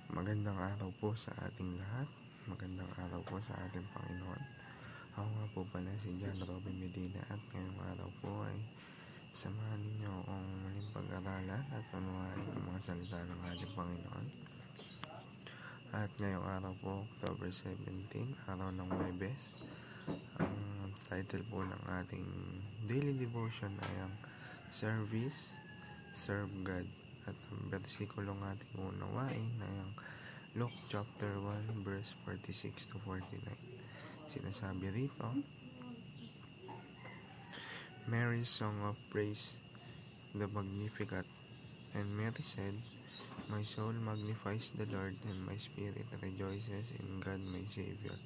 Magandang araw po sa ating lahat. Magandang araw po sa ating Panginoon. Ako nga po pala si John Robin Medina at ngayong araw po ay samahan ninyo akong muling pag-aralan at unawain ang mga salita ng ating Panginoon. At ngayong araw po, October 17, araw ng Huwebes, ang title po ng ating daily devotion ay ang Service, Serve God. At ang versikulong ating unawain ay ang Luke chapter 1 verse 46 to 49. Sinasabi rito, Mary's song of praise, the Magnificat. And Mary said, My soul magnifies the Lord, and my spirit rejoices in God my Savior.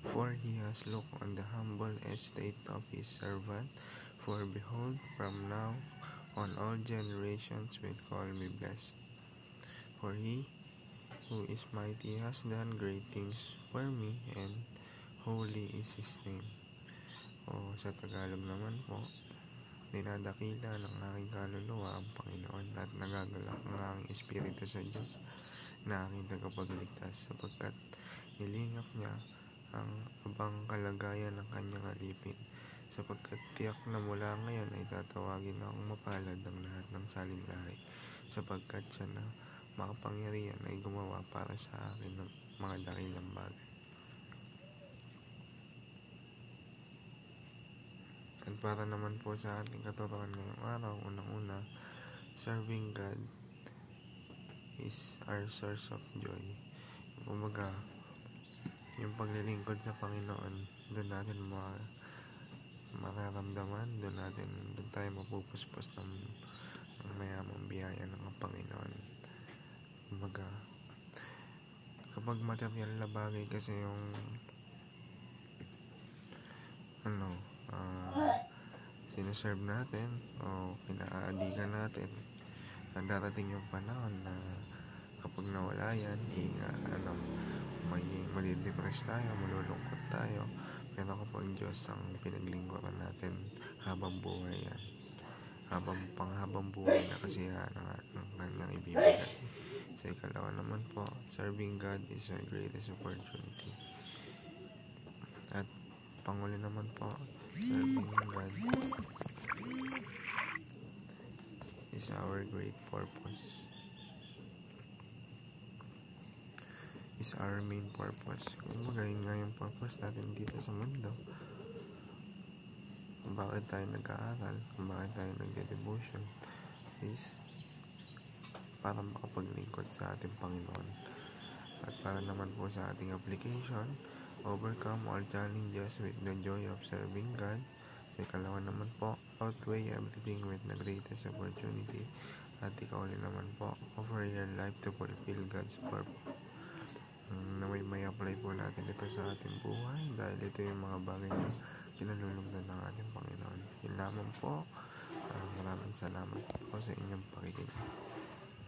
For he has looked on the humble estate of his servant. For behold, from now on all generations will call me blessed. For he who is mighty has done great things for me, and holy is his name. O sa Tagalog naman po, dinadakila ng aking kaluluwa ang Panginoon at nagagalak ang aking espiritu sa Diyos na aking tagapagligtas, sapagkat nilingap niya ang abang kalagayan ng kanyang alipin, sapagkat tiyak na mula ngayon ay tatawagin akong mapalad ng lahat ng salinlahi, sapagkat siya na makapangyarihan ay gumawa para sa akin ng mga dakilang bagay. At para naman po sa ating katuruan ngayong araw, unang-una, serving God is our source of joy. Kumbaga, yung paglilingkod sa Panginoon, doon natin mararamdaman, doon tayo mapupuspos ng mayamang biyaya ng Panginoon. Kumbaga, kapag material na bagay kasi yung sineserve natin o pinaadikan natin, darating yung panahon na kapag nawala yan, madidepress tayo, malulungkot tayo. Pero kapag Diyos ang pinaglingkuran natin habang buhay yan, panghabang buhay na kasiyahan ng kanyang ibibigay. Sa ikalawa naman po, serving God is our greatest opportunity. At panguli naman po, serving God is our great purpose. Is our main purpose. Kumbaga, yun nga yung purpose natin dito sa mundo. Kung bakit tayo nag-aaral, kung bakit tayo nagde-devotion, is para makapaglingkod sa ating Panginoon. At para naman po sa ating application, overcome all challenges with the joy of serving God. Sa ikalawa naman po, outweigh everything with the greatest opportunity. At ikaw naman po, offer your life to fulfill God's purpose. Na may apply po natin ito sa ating buhay, dahil ito yung mga bagay na kinalulugdan ng ating Panginoon. Yun lamang po. Maraming salamat po sa inyong pakikinig.